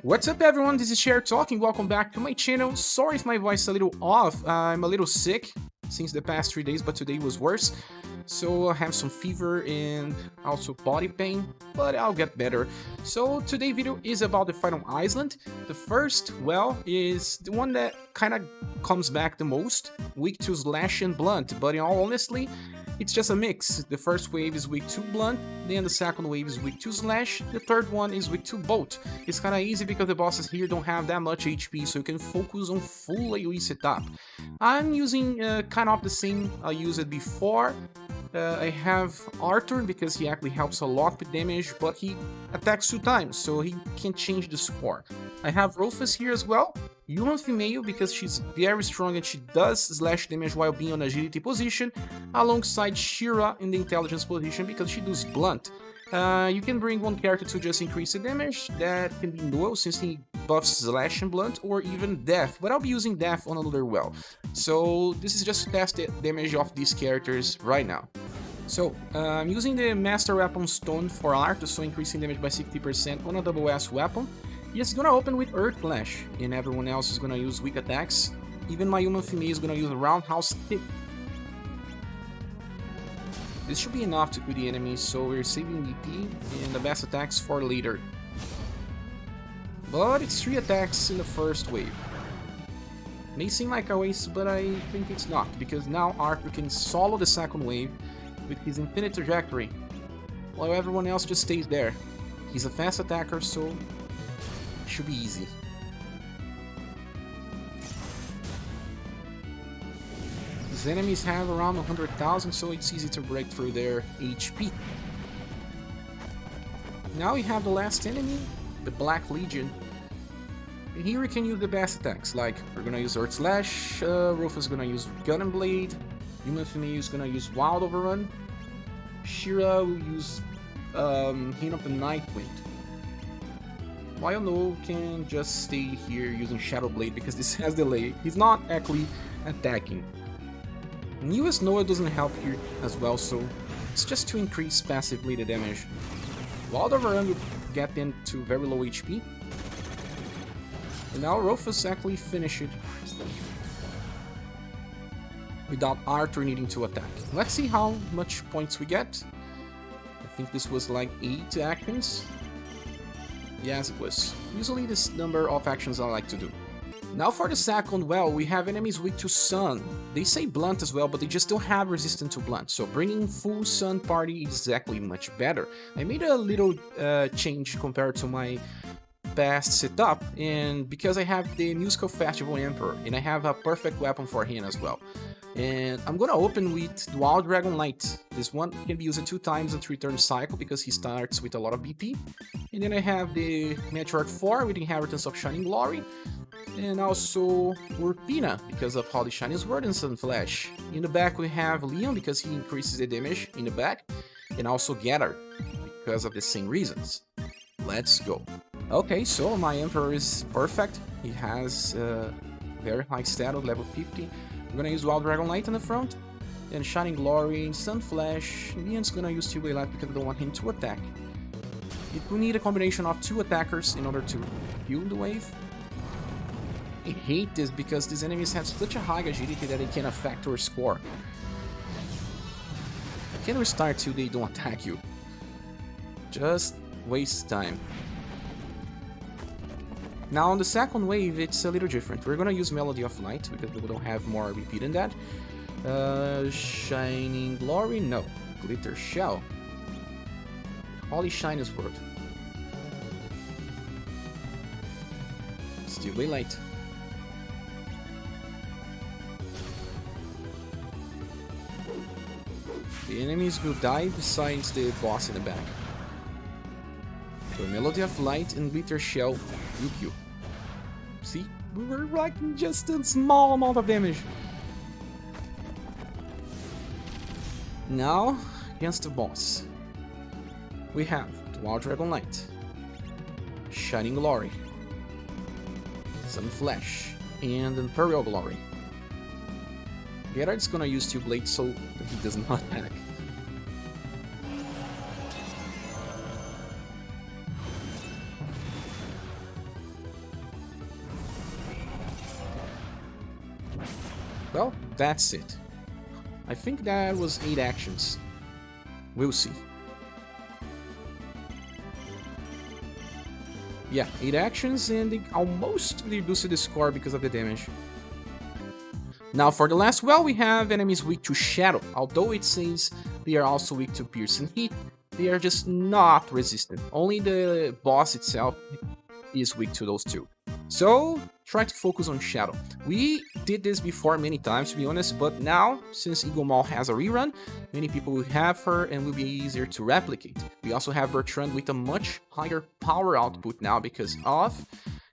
What's up everyone, this is Share talking, welcome back to my channel. Sorry if my voice is a little off, I'm a little sick since the past 3 days, but today was worse. So I have some fever and also body pain, but I'll get better. So today's video is about the final island. The first, well, is the one that kind of comes back the most, weak to slash and blunt, but in all honestly, it's just a mix. The first wave is weak to blunt, then the second wave is weak to slash, the third one is weak to bolt. It's kinda easy because the bosses here don't have that much HP, so you can focus on full AoE setup. I'm using kind of the same I used before. I have Arthur because he actually helps a lot with damage, but he attacks 2 times, so he can change the score. I have Roufas here as well. Human female because she's very strong and she does slash damage while being on agility position, alongside Shirach in the intelligence position because she does blunt. You can bring one character to just increase the damage, that can be Noel since he buffs slash and blunt, or even death, but I'll be using death on another well. So this is just to test the damage of these characters right now. So, I'm using the Master Weapon Stone for Arthur, so increasing damage by 60% on a double S weapon. It's gonna open with Earth Clash, and everyone else is gonna use weak attacks. Even my human female is gonna use a Roundhouse Kick. This should be enough to kill the enemies, so we're saving DP and the best attacks for later. But it's 3 attacks in the first wave. May seem like a waste, but I think it's not, because now Arthur can solo the second wave with his infinite trajectory, while everyone else just stays there. He's a fast attacker, so it should be easy. These enemies have around 100,000, so it's easy to break through their HP. Now we have the last enemy, the Black Legion. And here we can use the best attacks, like we're gonna use Earth Slash, Roufas is gonna use Gun and Blade, Human Female is gonna use Wild Overrun, Shirach will use Hint of the Nightwind. While Noel can just stay here using Shadow Blade because this has delay. He's not actually attacking. Newest Noel doesn't help here as well, so it's just to increase passively the damage. Wild Overrun will get them to very low HP. And now Roufas actually finish it without Arthur needing to attack. Let's see how much points we get. I think this was like 8 actions. Yes, it was. Usually this number of actions I like to do. Now for the second, well, we have enemies weak to Sun. They say blunt as well, but they just don't have resistance to blunt, so bringing full Sun party is exactly much better. I made a little change compared to my past setup, and because I have the Musical Festival Emperor, and I have a perfect weapon for him as well. And I'm gonna open with Dual Dragon Light. This one can be used 2 times in 3-turn cycle because he starts with a lot of BP. And then I have the Matriarch 4 with Inheritance of Shining Glory. And also Urpina because of Holy Shining Sword and Sunflash. In the back we have Leon because he increases the damage in the back. And also Gerard because of the same reasons. Let's go. Okay, so my Emperor is perfect. He has very high status, level 50. I'm gonna use Wild Dragon Light on the front, then Shining Glory, Sunflash. Leon's gonna use Two-Way Light because I don't want him to attack. It will need a combination of 2 attackers in order to kill the wave. I hate this because these enemies have such a high agility that they can affect your score. You can't restart till they don't attack you. Just waste time. Now on the second wave, it's a little different. We're gonna use Melody of Light because we don't have more repeat than that. Shining Glory? No. Glitter Shell. Holy Shining Sword. Still way light. The enemies will die besides the boss in the back. So Melody of Light and Glitter Shell will kill. See? We were like just a small amount of damage. Now, against the boss. We have Dual Dragon Light, Shining Glory, Sunflash, and Imperial Glory. Gerard's gonna use Two Blades so that he does not attack. Well, that's it. I think that was 8 actions. We'll see. Yeah, 8 actions, and they almost reduced the score because of the damage. Now for the last well, we have enemies weak to Shadow. Although it says they are also weak to Pierce and Heat, they are just not resistant. Only the boss itself is weak to those two. So try to focus on Shadow. We did this before many times, to be honest, but now, since Igomahl has a rerun, many people will have her and will be easier to replicate. We also have Bertrand with a much higher power output now because of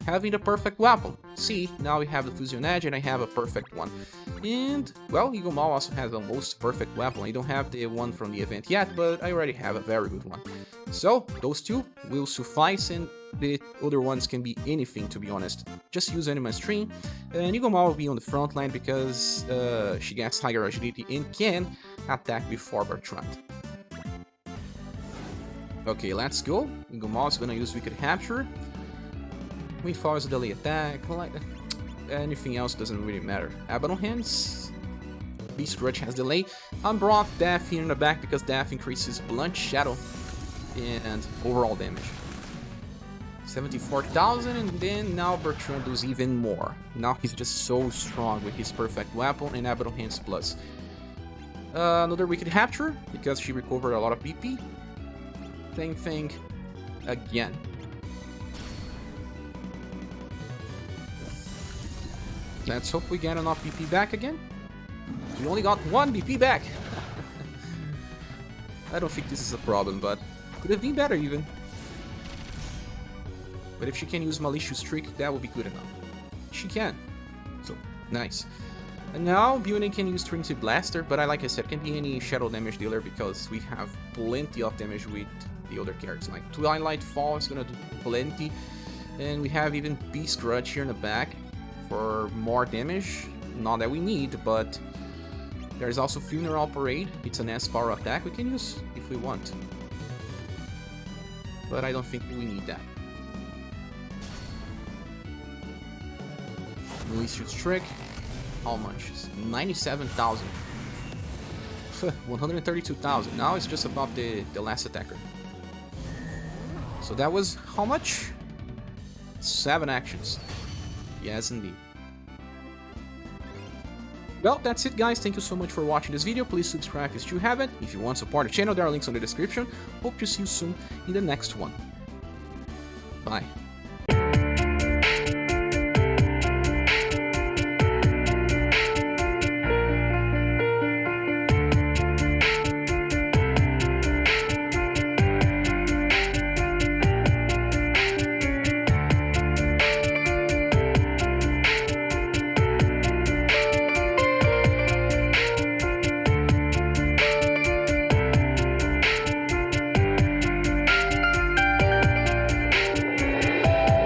having the perfect weapon. See, now we have the Fusion Edge and I have a perfect one. And, well, Igomahl also has the most perfect weapon. I don't have the one from the event yet, but I already have a very good one. So, those two will suffice, and the other ones can be anything, to be honest. Just use Anima String, and Igomahl will be on the front line because she gets higher agility and can attack before Bertrand. Okay, let's go. Igomahl is gonna use Wicked Capture. Windfall is a delay attack. Anything else doesn't really matter. Abaddon Hands. Beast Grudge has delay. Unbrought Death here in the back because Death increases Blunt Shadow and overall damage. 74,000, and then now Bertrand does even more. Now he's just so strong with his perfect weapon and Abaddon Hands plus. Another Wicked Capture because she recovered a lot of BP. Same thing again. Let's hope we get enough BP back again. We only got 1 BP back. I don't think this is a problem, but could have been better even. But if she can use Malicious Trick, that would be good enough. She can. So, nice. And now Byunei can use Trinity Blaster, but like I said, can be any shadow damage dealer because we have plenty of damage with the other characters. Like Twilight Fall is gonna do plenty. And we have even Beast Grudge here in the back for more damage. Not that we need, but there's also Funeral Parade. It's an S-power attack we can use if we want. But I don't think we need that. Malicious Trick. How much? 97,000. 132,000. Now it's just about the last attacker. So that was how much? 7 actions. Yes, indeed. Well, that's it, guys. Thank you so much for watching this video. Please subscribe if you still haven't. If you want to support the channel, there are links in the description. Hope to see you soon in the next one. Bye.